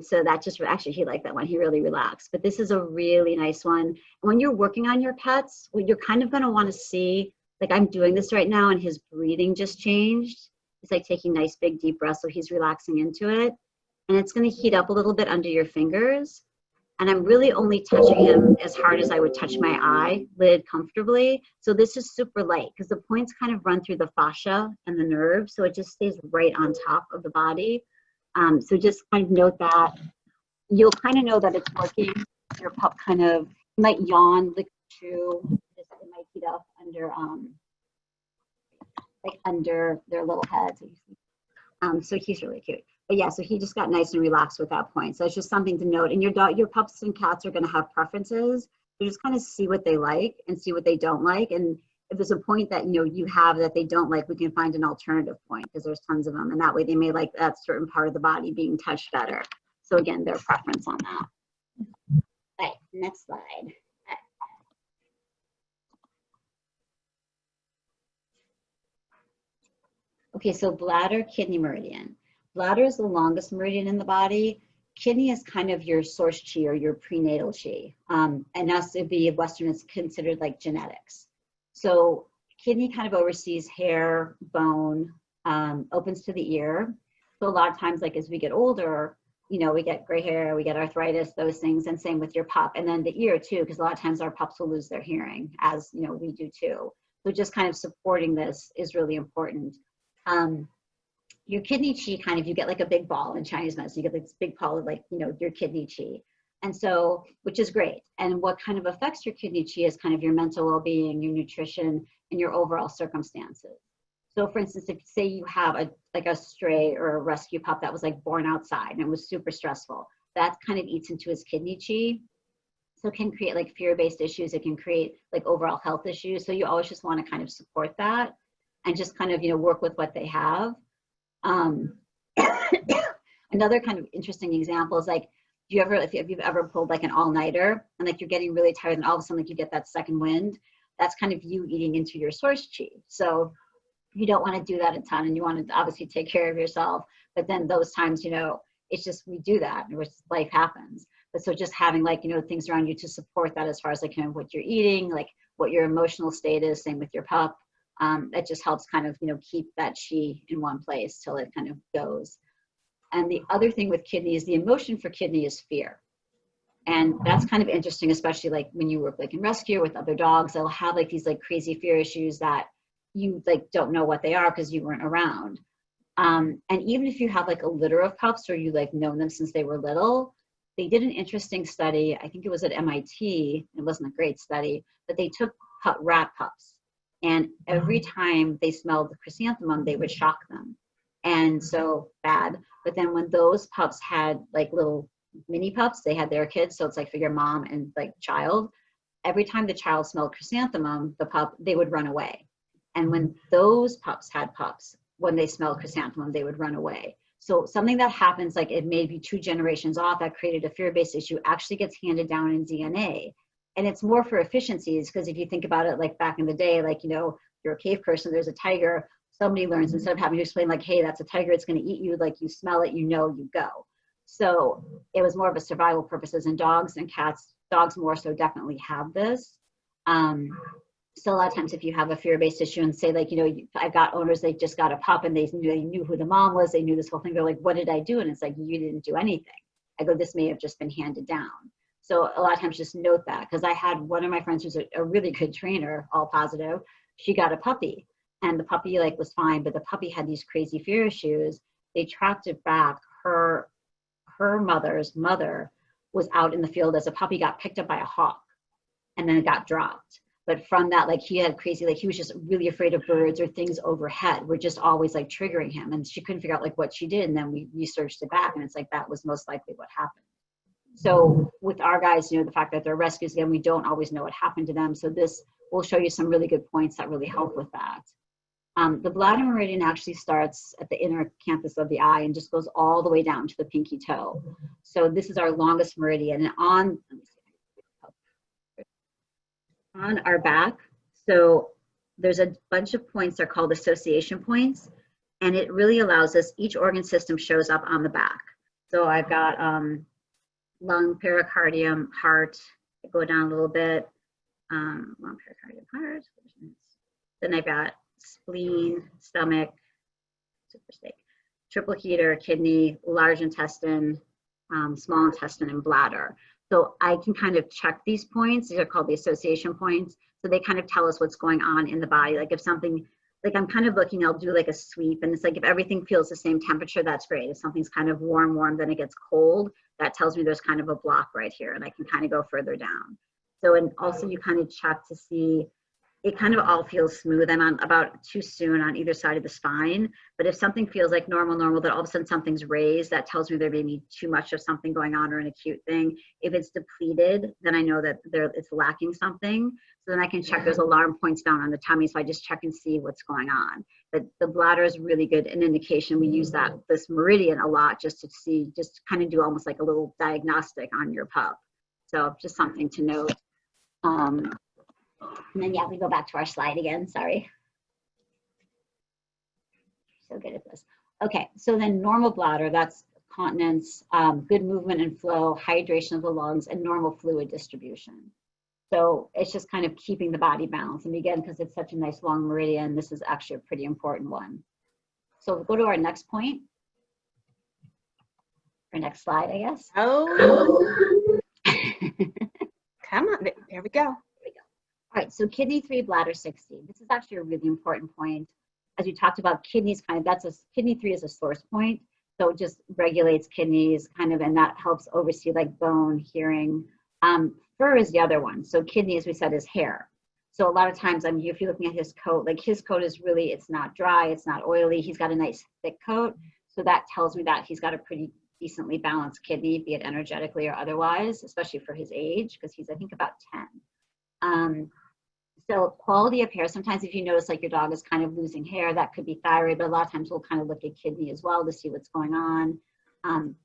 Speaker 2: So that just, actually he liked that one. He really relaxed. But this is a really nice one. And when you're working on your pets, what you're kind of going to want to see, like I'm doing this right now and his breathing just changed. He's like taking nice big deep breaths, so he's relaxing into it. And it's going to heat up a little bit under your fingers. And I'm really only touching him as hard as I would touch my eyelid comfortably. So this is super light because the points kind of run through the fascia and the nerve. So it just stays right on top of the body. So just kind of note that. You'll kind of know that it's working. Your pup kind of might yawn, lick chew. It might heat up under, like under their little heads. So he's really cute. But yeah, so he just got nice and relaxed with that point. So it's just something to note. And your pups and cats are going to have preferences. So just kind of see what they like and see what they don't like. And if there's a point that you have that they don't like, we can find an alternative point because there's tons of them. And that way they may like that certain part of the body being touched better. So again, their preference on that. All right, next slide. Okay, so bladder, kidney, meridian. Bladder is the longest meridian in the body. Kidney is kind of your source chi or your prenatal chi. And us to be Western, it's considered like genetics. So kidney kind of oversees hair, bone, opens to the ear. So a lot of times, like as we get older, we get gray hair, we get arthritis, those things, and same with your pup. And then the ear too, because a lot of times our pups will lose their hearing, as we do too. So just kind of supporting this is really important. Your kidney chi kind of, you get like a big ball in Chinese medicine. You get this big ball of like, your kidney chi. And so, which is great. And what kind of affects your kidney chi is kind of your mental well-being, your nutrition, and your overall circumstances. So for instance, if say you have a stray or a rescue pup that was like born outside and it was super stressful, that kind of eats into his kidney chi. So it can create like fear-based issues. It can create like overall health issues. So you always just want to kind of support that and just kind of, work with what they have. Another kind of interesting example is like, if you've ever pulled like an all-nighter and like you're getting really tired and all of a sudden like you get that second wind, that's kind of you eating into your source chi. So you don't want to do that a ton and you want to obviously take care of yourself. But then those times, it's just, we do that, which life happens. But so just having like, things around you to support that as far as like, what you're eating, like what your emotional state is, same with your pup. It just helps kind of, keep that chi in one place till it kind of goes. And the other thing with kidney is the emotion for kidney is fear. And that's kind of interesting, especially like when you work like in rescue with other dogs, they'll have like these like crazy fear issues that you like don't know what they are because you weren't around. And even if you have like a litter of pups or you like known them since they were little, they did an interesting study. I think it was at MIT. It wasn't a great study, but they took rat pups. And every time they smelled the chrysanthemum, they would shock them. And so bad. But then when those pups had like little mini pups, they had their kids. So it's like for your mom and like child, every time the child smelled chrysanthemum, the pup, they would run away. And when those pups had pups, when they smelled chrysanthemum, they would run away. So something that happens, like it may be 2 generations off, that created a fear-based issue, actually gets handed down in DNA. And it's more for efficiencies, because if you think about it, like back in the day, like, you know, you're a cave person, there's a tiger, somebody learns, instead of having to explain like, hey, that's a tiger, it's going to eat you, like you smell it, you know, you go. So it was more of a survival purposes, and dogs and cats, dogs more so definitely have this. So a lot of times if you have a fear-based issue and say like, you know, I've got owners, they just got a pup and they knew who the mom was, they knew this whole thing, they're like, what did I do? And it's like, you didn't do anything. I go, this may have just been handed down. So a lot of times just note that, because I had one of my friends who's a really good trainer, all positive, she got a puppy and the puppy like was fine, but the puppy had these crazy fear issues. They tracked it back. Her mother's mother was out in the field as a puppy, got picked up by a hawk and then it got dropped. But from that, like he had crazy, like he was just really afraid of birds or things overhead were just always like triggering him. And she couldn't figure out like what she did. And then we researched it back and it's like, that was most likely what happened. So with our guys, you know, the fact that they're rescues, again, we don't always know what happened to them. So this will show you some really good points that really help with that. The bladder meridian actually starts at the inner canthus of the eye and just goes all the way down to the pinky toe. So this is our longest meridian. And on our back, so there's a bunch of points that are called association points, and it really allows us, each organ system shows up on the back. So I've got lung, pericardium, heart. I go down a little bit, lung, pericardium, heart. Then I've got spleen, stomach, super steak, triple heater, kidney, large intestine, small intestine, and bladder. So I can kind of check these points. These are called the association points. So they kind of tell us what's going on in the body. Like if something, like I'm kind of looking, I'll do like a sweep, and it's like if everything feels the same temperature, that's great. If something's kind of warm, then it gets cold, that tells me there's kind of a block right here, and I can kind of go further down. So, and also you kind of check to see, it kind of all feels smooth. I'm on about too soon on either side of the spine, but if something feels like normal, that all of a sudden something's raised, that tells me there may be too much of something going on or an acute thing. If it's depleted, then I know that it's lacking something. So then I can check those alarm points down on the tummy. So I just check and see what's going on. But the bladder is really good, an indication. We use this meridian a lot just to see, just kind of do almost like a little diagnostic on your pup. So just something to note. And then, yeah, we go back to our slide again, sorry. So good at this. Okay, so then normal bladder, that's continence, good movement and flow, hydration of the lungs, and normal fluid distribution. So it's just kind of keeping the body balanced. And again, because it's such a nice long meridian, this is actually a pretty important one. So we'll go to our next point. Our next slide, I guess.
Speaker 1: Oh, come on, there we go.
Speaker 2: All right, so kidney 3, bladder 60. This is actually a really important point. As we talked about, kidneys kidney 3 is a source point. So it just regulates kidneys kind of, and that helps oversee like bone, hearing. Fur is the other one. So kidney, as we said, is hair. So a lot of times, if you're looking at his coat, like his coat is really, it's not dry, it's not oily. He's got a nice thick coat. So that tells me that he's got a pretty decently balanced kidney, be it energetically or otherwise, especially for his age, because he's, I think, about 10. So quality of hair, sometimes if you notice like your dog is kind of losing hair, that could be thyroid, but a lot of times we'll kind of look at kidney as well to see what's going on,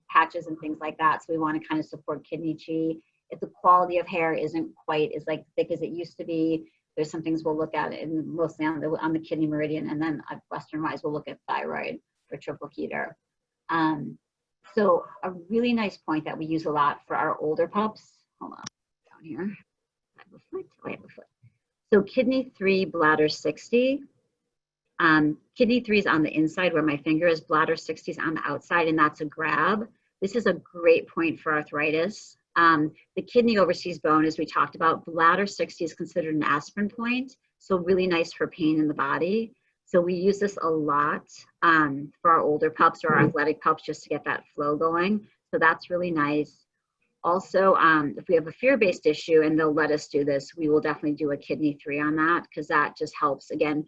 Speaker 2: patches and things like that. So we want to kind of support kidney chi. If the quality of hair isn't quite as like thick as it used to be, there's some things we'll look at, and mostly on the kidney meridian, and then Western wise we'll look at thyroid or triple heater. So a really nice point that we use a lot for our older pups. Hold on, down here. I have a foot. Oh, I have a foot. So kidney 3, bladder 60. Kidney 3 is on the inside where my finger is. Bladder 60 is on the outside, and that's a grab. This is a great point for arthritis. The kidney oversees bone, as we talked about. Bladder 60 is considered an aspirin point, so really nice for pain in the body. So we use this a lot for our older pups or our athletic pups just to get that flow going. So that's really nice. Also, if we have a fear-based issue and they'll let us do this, we will definitely do a kidney 3 on that, because that just helps, again,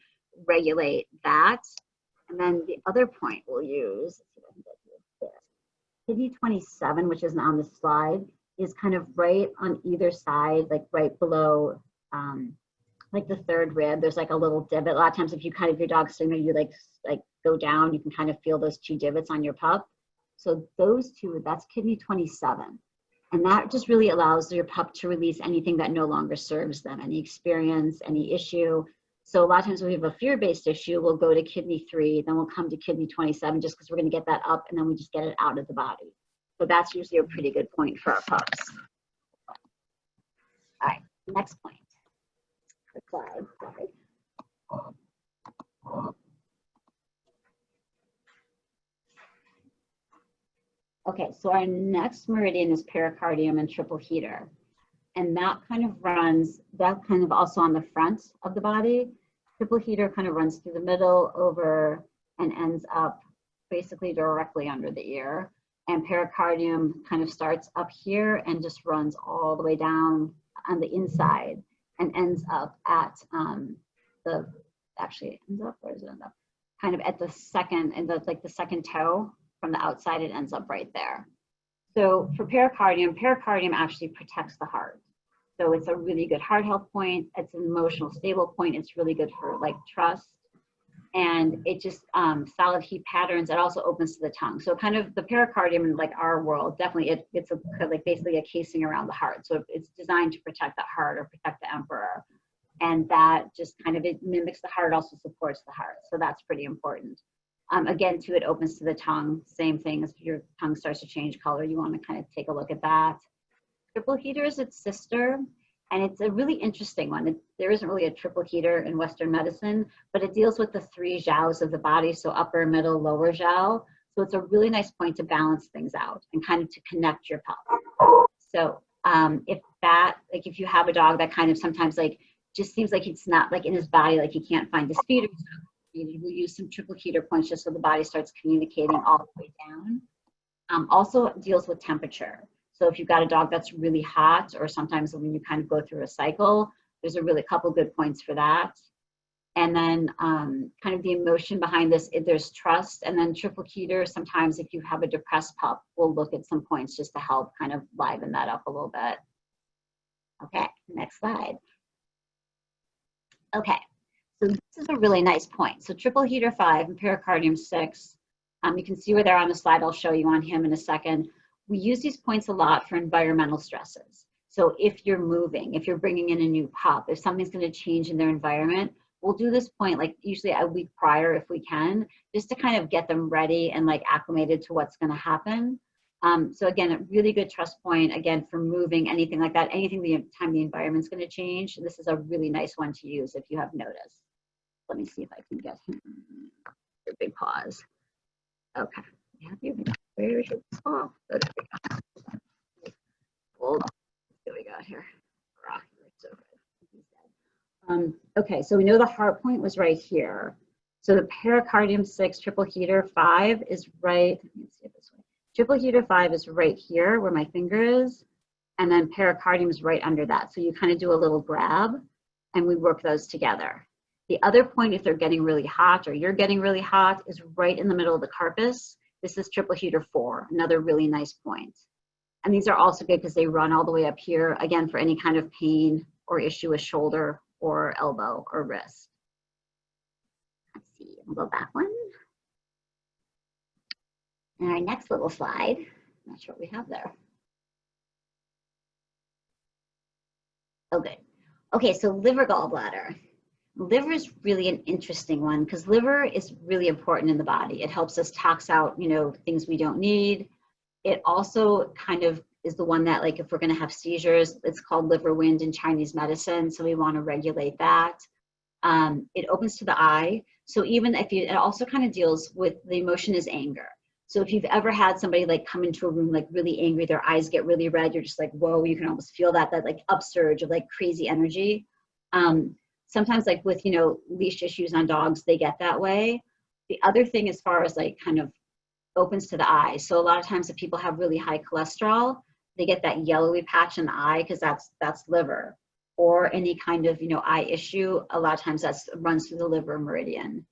Speaker 2: regulate that. And then the other point we'll use, kidney 27, which isn't on the slide, is kind of right on either side, like right below, like the 3rd rib. There's like a little divot. A lot of times if you kind of, your dog's sitting there, you like go down, you can kind of feel those 2 divots on your pup. So those 2, that's kidney 27. And that just really allows your pup to release anything that no longer serves them, any experience, any issue. So a lot of times when we have a fear-based issue, we'll go to kidney 3, then we'll come to kidney 27, just because we're going to get that up, and then we just get it out of the body. So that's usually a pretty good point for our pups. All right, next point. Slide, sorry. Okay, so our next meridian is pericardium and triple heater. And that kind of runs, that kind of also on the front of the body. Triple heater kind of runs through the middle, over, and ends up basically directly under the ear. And pericardium kind of starts up here and just runs all the way down on the inside and ends up at actually it ends up, where does it end up? Kind of at the second, and that's like the second toe from the outside, it ends up right there. So for pericardium actually protects the heart. So it's a really good heart health point. It's an emotional stable point. It's really good for like trust. And it just, solid heat patterns, it also opens to the tongue. So kind of the pericardium in like our world, definitely it's like basically a casing around the heart. So it's designed to protect the heart or protect the emperor. And that just kind of, it mimics the heart, also supports the heart. So that's pretty important. Again, too, it opens to the tongue. Same thing, as your tongue starts to change color, you want to kind of take a look at that. Triple heater is its sister, and it's a really interesting one. There isn't really a triple heater in Western medicine, but it deals with the 3 jiaos of the body, so upper, middle, lower jiao. So it's a really nice point to balance things out and kind of to connect your pup. So if that, like if you have a dog that kind of sometimes like just seems like it's not like in his body, like he can't find his feet or stuff, we'll use some triple heater points just so the body starts communicating all the way down. Also deals with temperature. So if you've got a dog that's really hot, or sometimes when you kind of go through a cycle, there's a really couple good points for that. And then kind of the emotion behind this, there's trust. And then triple heater, sometimes if you have a depressed pup, we'll look at some points just to help kind of liven that up a little bit. Okay, next slide. Okay. So this is a really nice point. So triple heater 5 and pericardium 6. You can see where they're on the slide. I'll show you on him in a second. We use these points a lot for environmental stresses. So if you're moving, if you're bringing in a new pup, if something's going to change in their environment, we'll do this point like usually a week prior if we can, just to kind of get them ready and like acclimated to what's going to happen. So again, a really good trust point, again, for moving, anything like that, anything the time the environment's going to change. This is a really nice one to use if you have noticed. Let me see if I can get him. A big pause. Okay. Where is your oh, there we go. Hold on. What we got here? Okay, so we know the heart point was right here. So the pericardium 6, triple heater 5 is right. Let me see it this way. Triple heater 5 is right here where my finger is, and then pericardium is right under that. So you kind of do a little grab, and we work those together. The other point, if they're getting really hot or you're getting really hot, is right in the middle of the carpus. This is triple heater 4, another really nice point. And these are also good because they run all the way up here, again, for any kind of pain or issue with shoulder or elbow or wrist. Let's see, we'll go back one. And our next little slide, I'm not sure what we have there. Oh, good. Okay, so liver gallbladder. Liver is really an interesting one because liver is really important in the body. It helps us tox out, things we don't need. It also kind of is the one that, like, if we're going to have seizures, it's called liver wind in Chinese medicine. So we want to regulate that. It opens to the eye. So even if it also kind of deals with the emotion is anger. So if you've ever had somebody like come into a room like really angry, their eyes get really red, you're just like, whoa, you can almost feel that like upsurge of like crazy energy. Sometimes like with, leash issues on dogs, they get that way. The other thing as far as like kind of opens to the eye. So a lot of times if people have really high cholesterol, they get that yellowy patch in the eye because that's liver, or any kind of, you know, eye issue. A lot of times that runs through the liver meridian.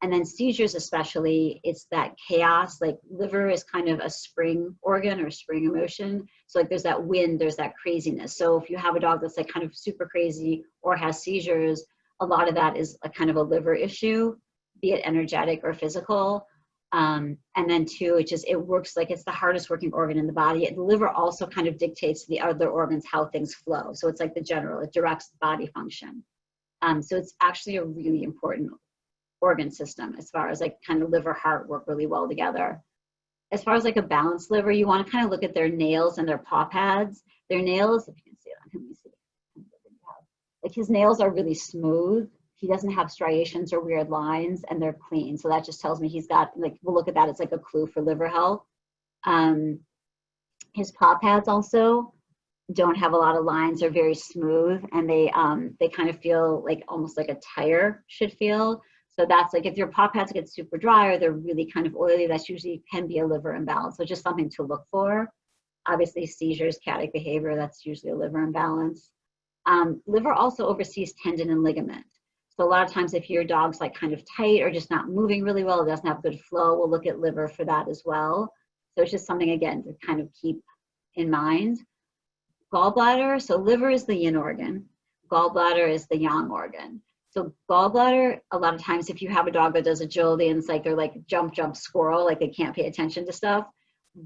Speaker 2: And then seizures, especially, it's that chaos. Like liver is kind of a spring organ or spring emotion. So like there's that wind, there's that craziness. So if you have a dog that's like kind of super crazy or has seizures, a lot of that is a kind of a liver issue, be it energetic or physical. And then two, it works like it's the hardest working organ in the body. The liver also kind of dictates to the other organs how things flow. So it's like the general, it directs body function. So it's actually a really important organ system as far as like kind of liver, heart work really well together. As far as like a balanced liver, you want to kind of look at their nails and their paw pads. Their nails, if you can see it on him, let me see. Like his nails are really smooth. He doesn't have striations or weird lines, and they're clean. So that just tells me he's got, like, we'll look at that as like a clue for liver health. His paw pads also don't have a lot of lines. They're very smooth, and they kind of feel like almost like a tire should feel. So that's like if your paw pads get super dry or they're really kind of oily, that's usually can be a liver imbalance. So just something to look for. Obviously seizures, chaotic behavior, that's usually a liver imbalance. Liver also oversees tendon and ligament. So a lot of times if your dog's like kind of tight or just not moving really well, it doesn't have good flow, we'll look at liver for that as well. So it's just something, again, to kind of keep in mind. Gallbladder, so liver is the yin organ. Gallbladder is the yang organ. So gallbladder, a lot of times if you have a dog that does agility and it's like they're like jump, squirrel, like they can't pay attention to stuff,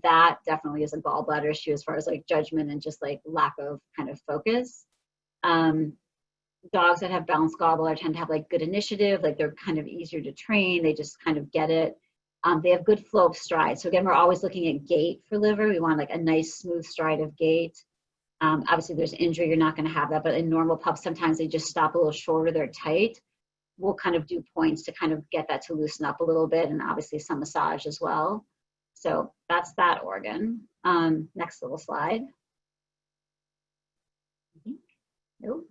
Speaker 2: that definitely is a gallbladder issue as far as like judgment and just like lack of kind of focus. Dogs that have balanced gallbladder tend to have like good initiative, like they're kind of easier to train, they just kind of get it. They have good flow of stride. So again, we're always looking at gait for liver. We want like a nice smooth stride of gait. Obviously there's injury, you're not going to have that, but in normal pups, sometimes they just stop a little shorter, they're tight. We'll kind of do points to kind of get that to loosen up a little bit, and obviously some massage as well. So that's that organ. Next little slide. Nope.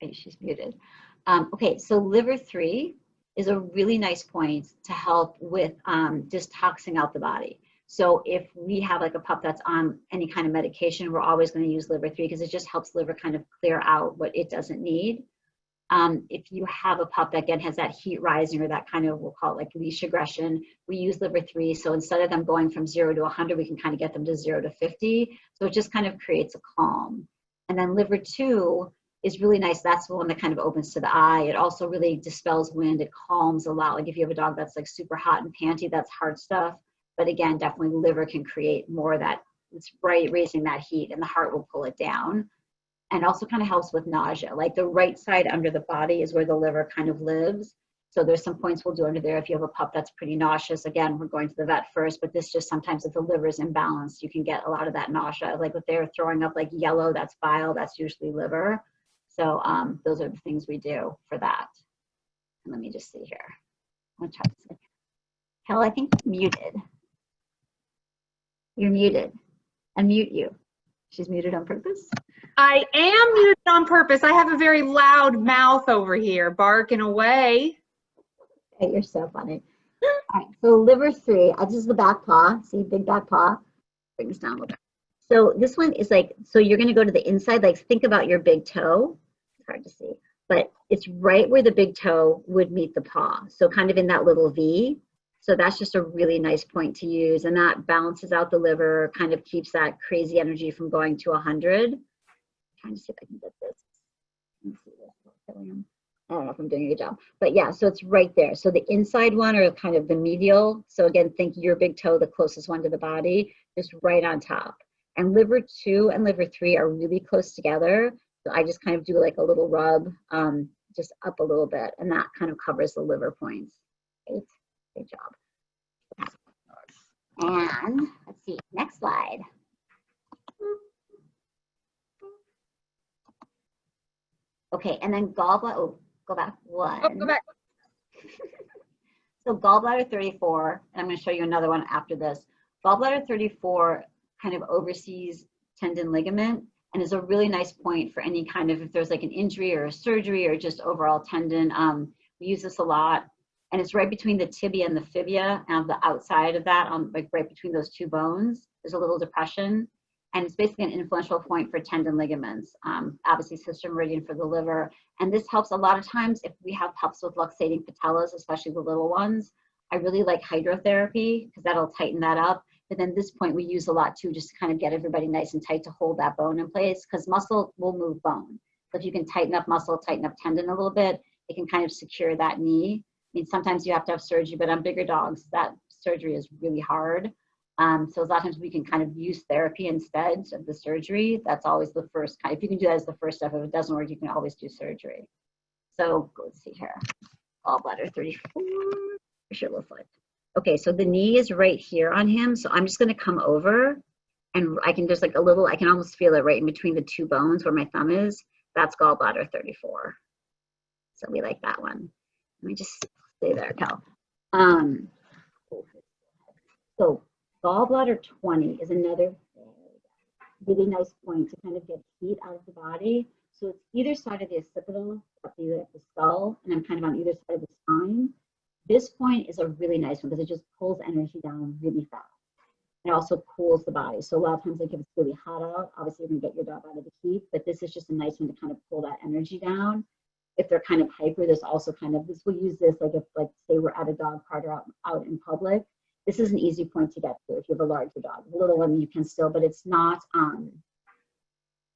Speaker 2: Okay, she's muted. Okay, so liver 3 is a really nice point to help with just toxing out the body. So if we have like a pup that's on any kind of medication, we're always going to use liver 3 because it just helps liver kind of clear out what it doesn't need. If you have a pup that again has that heat rising or that kind of, we'll call it like leash aggression, we use liver 3. So instead of them going from 0 to 100, we can kind of get them to 0 to 50. So it just kind of creates a calm. And then liver 2 is really nice. That's the one that kind of opens to the eye. It also really dispels wind. It calms a lot. Like if you have a dog that's like super hot and panty, that's hard stuff. But again, definitely liver can create more of that. It's right, raising that heat, and the heart will pull it down. And also kind of helps with nausea. Like the right side under the body is where the liver kind of lives. So there's some points we'll do under there. If you have a pup that's pretty nauseous, again, we're going to the vet first, but this just sometimes if the liver is imbalanced, you can get a lot of that nausea. Like if they're throwing up like yellow, that's bile, that's usually liver. So those are the things we do for that. And let me just see here. I'm gonna try this again. Hell, I think you're muted. You're muted. Unmute you. She's muted on purpose.
Speaker 1: I am muted on purpose. I have a very loud mouth over here, barking away.
Speaker 2: Okay, you're so funny. All right, so liver 3, this is the back paw. See, big back paw. Bring this down a little bit. So this one is like, so you're going to go to the inside, like think about your big toe. It's hard to see, but it's right where the big toe would meet the paw. So kind of in that little V. So that's just a really nice point to use, and that balances out the liver, kind of keeps that crazy energy from going to 100. I'm trying to see if I can get this. Let me see this. I don't know if I'm doing a good job, but yeah, so it's right there. So the inside one are kind of the medial. So again, think your big toe, the closest one to the body, just right on top. And liver 2 and liver 3 are really close together. So I just kind of do like a little rub, just up a little bit, and that kind of covers the liver points. Right? Good job. And let's see, next slide. Okay, and then gallbladder, oh, go back one.
Speaker 1: Oh, go back.
Speaker 2: So gallbladder 34, and I'm going to show you another one after this. Gallbladder 34 kind of oversees tendon ligament and is a really nice point for any kind of, if there's like an injury or a surgery or just overall tendon. We use this a lot. And it's right between the tibia and the fibia, and the outside of that, like right between those two bones. there's a little depression, and it's basically an influential point for tendon ligaments. Obviously sister meridian for the liver. And this helps a lot of times if we have pups with luxating patellas, especially the little ones. I really like hydrotherapy because that'll tighten that up. But then this point we use a lot too, just to kind of get everybody nice and tight to hold that bone in place, because muscle will move bone. So if you can tighten up muscle, tighten up tendon a little bit, it can kind of secure that knee. I mean, sometimes you have to have surgery, but on bigger dogs, that surgery is really hard. So a lot of times we can kind of use therapy instead of the surgery. That's always the first kind. If you can do that as the first step, if it doesn't work, you can always do surgery. So let's see here. Gallbladder 34. Sure, looks like. Okay, so the knee is right here on him. So I'm just going to come over, and I can just like a little. I can almost feel it right in between the two bones where my thumb is. That's gallbladder 34. So we like that one. Let me just stay there, Cal. So gallbladder 20 is another really nice point to kind of get heat out of the body. So it's either side of the occipital, either at the skull, and I'm kind of on either side of the spine. This point is a really nice one because it just pulls energy down really fast. It also cools the body. So a lot of times, like if it's really hot out, obviously you're gonna get your dog out of the heat, but this is just a nice one to kind of pull that energy down. If they're kind of hyper, there's also kind of, this, we'll use this like if, like say we're at a dog park or out in public. This is an easy point to get to if you have a larger dog. A little one you can still, but it's not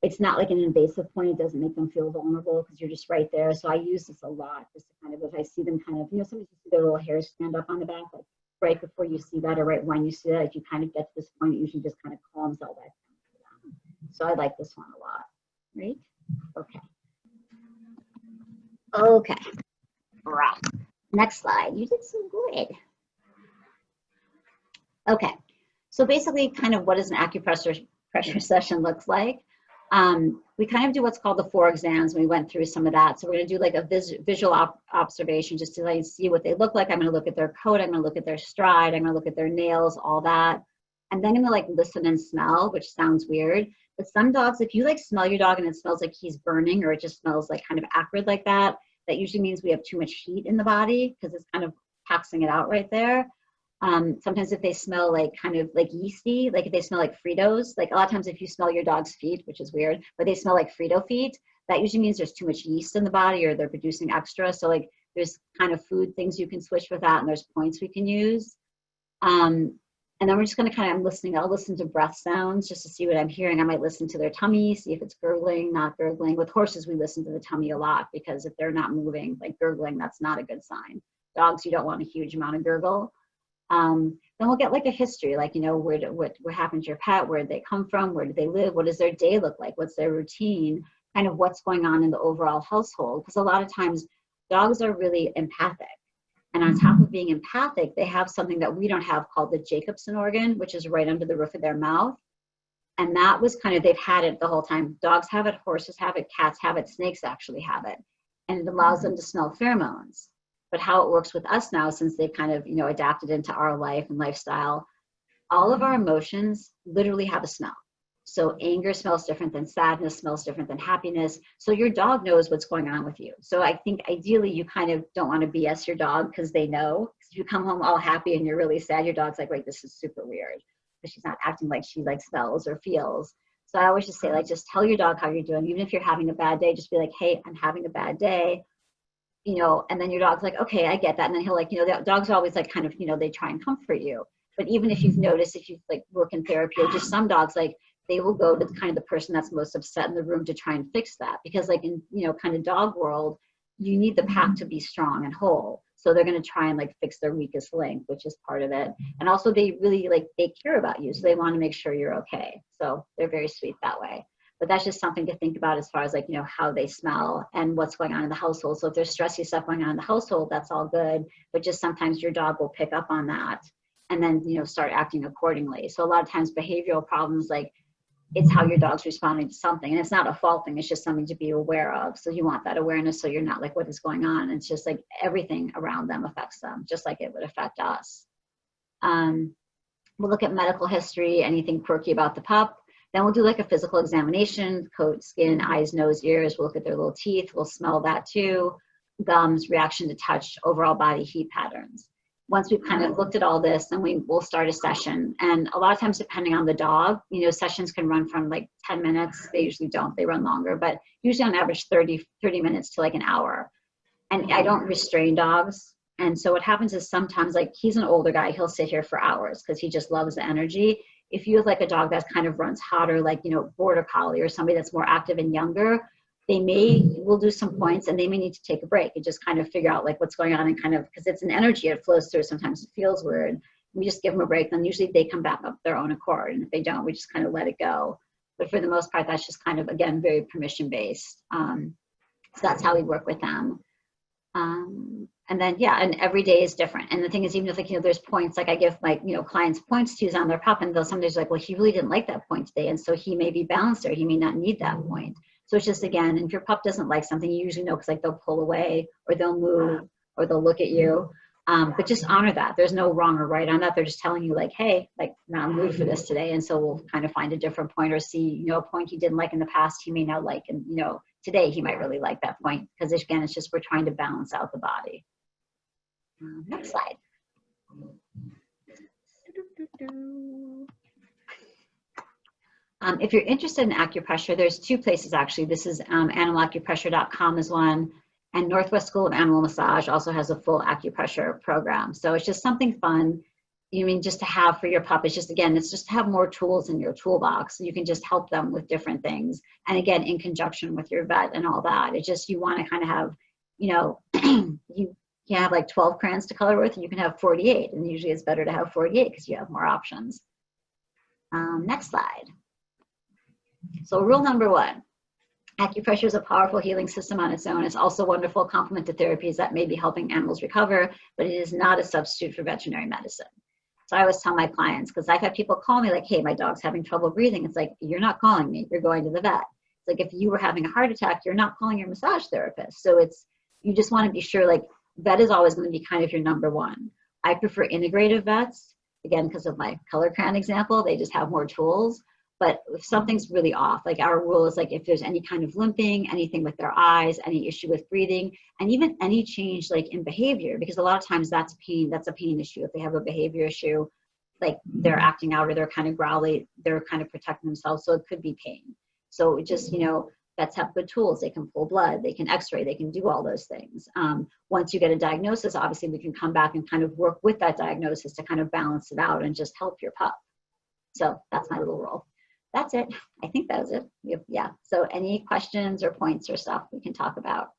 Speaker 2: like an invasive point. It doesn't make them feel vulnerable because you're just right there. So I use this a lot just to kind of, if I see them kind of, you know, sometimes you see their little hairs stand up on the back, like right before you see that or right when you see that, if you kind of get to this point, it usually just kind of calms all that down. So I like this one a lot, right? Okay. Okay, right. Next slide. You did so good. Okay, so basically kind of what does an acupressure session looks like. We kind of do what's called the 4 exams. We went through some of that. So we're going to do like a visual observation just to like see what they look like. I'm going to look at their coat. I'm going to look at their stride. I'm going to look at their nails, all that. And then I'm going to like listen and smell, which sounds weird. But some dogs, if you like smell your dog and it smells like he's burning or it just smells like kind of acrid like that, that usually means we have too much heat in the body because it's kind of toxing it out right there. Sometimes if they smell like kind of like yeasty, like if they smell like Fritos, like a lot of times if you smell your dog's feet, which is weird, but they smell like Frito feet, that usually means there's too much yeast in the body or they're producing extra. So like there's kind of food things you can switch with that and there's points we can use. And then we're just gonna kind of, I'll listen to breath sounds just to see what I'm hearing. I might listen to their tummy, see if it's gurgling, not gurgling. With horses, we listen to the tummy a lot because if they're not moving, like gurgling, that's not a good sign. Dogs, you don't want a huge amount of gurgle. Then we'll get like a history, like, you know, what happened to your pet? Where did they come from? Where do they live? What does their day look like? What's their routine? Kind of what's going on in the overall household. Because a lot of times dogs are really empathic. And on top of being empathic, they have something that we don't have called the Jacobson organ, which is right under the roof of their mouth. And that was kind of, they've had it the whole time. Dogs have it, horses have it, cats have it, snakes actually have it. And it allows them to smell pheromones. But how it works with us now, since they've kind of, you know, adapted into our life and lifestyle, all of our emotions literally have a smell. So anger smells different than sadness, smells different than happiness. So your dog knows what's going on with you. So I think ideally you kind of don't want to BS your dog because they know. If you come home all happy and you're really sad, your dog's like, wait, this is super weird. But she's not acting like she like smells or feels. So I always just say, like, just tell your dog how you're doing. Even if you're having a bad day, just be like, hey, I'm having a bad day. You know, and then your dog's like, okay, I get that. And then he'll like, you know, the dogs are always like kind of, you know, they try and comfort you. But even if you've noticed, if you like work in therapy or just some dogs, like they will go to kind of the person that's most upset in the room to try and fix that. Because like in, you know, kind of dog world, you need the pack to be strong and whole. So they're going to try and like fix their weakest link, which is part of it. And also they really like, they care about you. So they want to make sure you're okay. So they're very sweet that way. But that's just something to think about as far as like, you know, how they smell and what's going on in the household. So if there's stressy stuff going on in the household, that's all good. But just sometimes your dog will pick up on that and then, you know, start acting accordingly. So a lot of times behavioral problems, like it's how your dog's responding to something. And it's not a fault thing. It's just something to be aware of. So you want that awareness so you're not like, what is going on? It's just like everything around them affects them, just like it would affect us. We'll look at medical history, anything quirky about the pup. Then we'll do like a physical examination, coat, skin, eyes, nose, ears. We'll look at their little teeth. We'll smell that too. Gums, reaction to touch, overall body heat patterns. once we've kind of looked at all this, then we'll start a session. And a lot of times, depending on the dog, you know, sessions can run from like 10 minutes. They usually don't, they run longer, but usually on average 30 minutes to like an hour. And I don't restrain dogs. And so what happens is sometimes, like, he's an older guy, he'll sit here for hours because he just loves the energy. If you have like a dog that kind of runs hotter, like, you know, border collie or somebody that's more active and younger, we'll do some points and they may need to take a break and just kind of figure out like what's going on, and kind of, because it's an energy, it flows through. Sometimes it feels weird. We just give them a break, then usually they come back up their own accord. And if they don't, we just kind of let it go. But for the most part, that's just kind of, again, very permission based. So that's how we work with them. And then, yeah, and every day is different. And the thing is, even if, like, you know, there's points, like I give my, you know, clients points to use on their pup, and they'll sometimes like, well, he really didn't like that point today. And so he may be balanced, or he may not need that point. So it's just, again, and if your pup doesn't like something, you usually know, because like they'll pull away or they'll move or they'll look at you. But just honor that. There's no wrong or right on that. They're just telling you like, hey, like, I'm not in the mood for this today. And so we'll kind of find a different point, or see, you know, a point he didn't like in the past, he may now like, and, you know, today he might really like that point, because again, it's just, we're trying to balance out the body. Next slide. If you're interested in acupressure, there's two places actually. This is animalacupressure.com is one, and Northwest School of Animal Massage also has a full acupressure program. So it's just something fun, you mean, just to have for your pup. It's just, again, it's just to have more tools in your toolbox, so you can just help them with different things. And again, in conjunction with your vet and all that. It's just, you want to kind of have, you know, you can have like 12 crayons to color with, and you can have 48. And usually it's better to have 48 because you have more options. Next slide. So rule number one, acupressure is a powerful healing system on its own. It's also a wonderful complement to therapies that may be helping animals recover, but it is not a substitute for veterinary medicine. So I always tell my clients, because I've had people call me like, hey, my dog's having trouble breathing. It's like, you're not calling me, you're going to the vet. It's like, if you were having a heart attack, you're not calling your massage therapist. So it's, you just want to be sure, like, vet is always going to be kind of your number one. I prefer integrative vets, again, because of my color crayon example, they just have more tools. But if something's really off, like our rule is like, if there's any kind of limping, anything with their eyes, any issue with breathing, and even any change like in behavior, because a lot of times that's pain, that's a pain issue. If they have a behavior issue, like they're acting out or they're kind of growly, they're kind of protecting themselves. So it could be pain. So it just, you know, vets have good tools. They can pull blood, they can x-ray, they can do all those things. Once you get a diagnosis, obviously we can come back and kind of work with that diagnosis to kind of balance it out and just help your pup. So that's my little role. That's it. I think that was it. Yeah. So any questions or points or stuff we can talk about.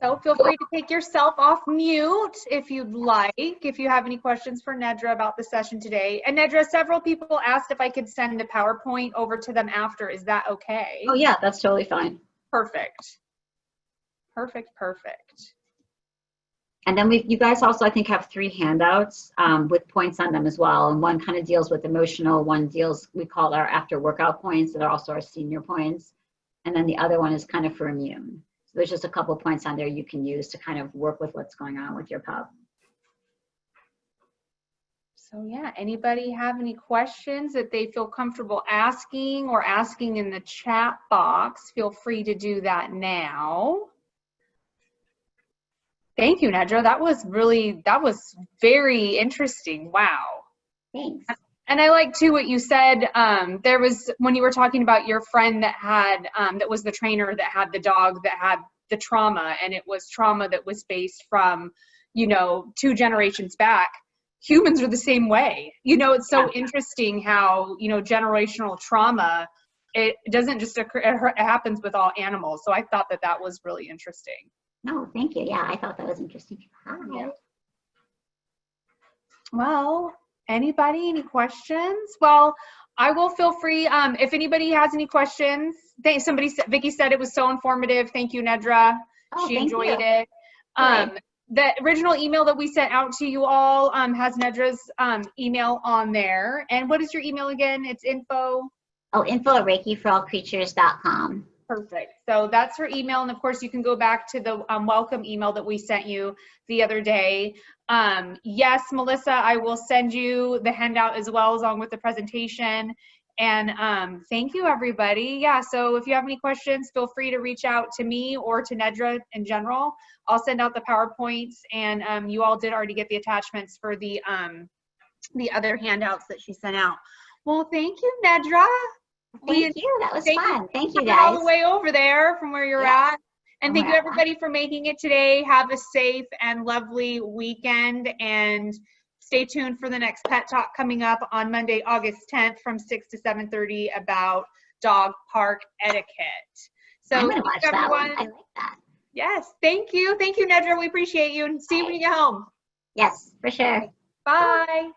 Speaker 1: So feel free to take yourself off mute if you'd like, if you have any questions for Nedra about the session today. And Nedra, several people asked if I could send a PowerPoint over to them after. Is that okay?
Speaker 2: Oh yeah, that's totally fine.
Speaker 1: Perfect. Perfect, perfect.
Speaker 2: And then you guys also, I think, have 3 handouts with points on them as well. And one kind of deals with emotional, one deals, we call our after workout points that are also our senior points. And then the other one is kind of for immune. So there's just a couple of points on there you can use to kind of work with what's going on with your pup.
Speaker 1: So yeah, anybody have any questions that they feel comfortable asking or asking in the chat box, feel free to do that now. Thank you, Nedra. That was very interesting. Wow.
Speaker 2: Thanks.
Speaker 1: And I like too what you said. There was, when you were talking about your friend that had, that was the trainer that had the dog that had the trauma, and it was trauma that was based from, you know, 2 generations back. Humans are the same way. You know, it's so interesting how, you know, generational trauma, it doesn't just occur, it happens with all animals. So I thought that that was really interesting.
Speaker 2: No, thank you. Yeah, I thought that was interesting.
Speaker 1: Yeah. Well, anybody, any questions? Well, I will feel free, if anybody has any questions. Vicky said it was so informative. Thank you, Nedra.
Speaker 2: Oh,
Speaker 1: she enjoyed it.
Speaker 2: Great.
Speaker 1: The original email that we sent out to you all has Nedra's email on there. And what is your email again? It's info?
Speaker 2: Oh, info@reikiforallcreatures.com.
Speaker 1: Perfect. So that's her email. And of course, you can go back to the welcome email that we sent you the other day. Yes, Melissa, I will send you the handout as well, along with the presentation. And thank you, everybody. Yeah, so if you have any questions, feel free to reach out to me or to Nedra in general. I'll send out the PowerPoints, and you all did already get the attachments for the other handouts that she sent out. Well, thank you, Nedra.
Speaker 2: Thank you. That was fun. Thank you,
Speaker 1: All
Speaker 2: guys.
Speaker 1: the way over there from where you're at. And thank you, everybody, for making it today. Have a safe and lovely weekend. And stay tuned for the next Pet Talk coming up on Monday, August 10th from 6 to 7:30 about dog park etiquette. So
Speaker 2: I'm going to watch that one. I like that.
Speaker 1: Yes. Thank you. Thank you, Nedra. We appreciate you. And see you when you get home.
Speaker 2: Yes, for sure.
Speaker 1: Bye.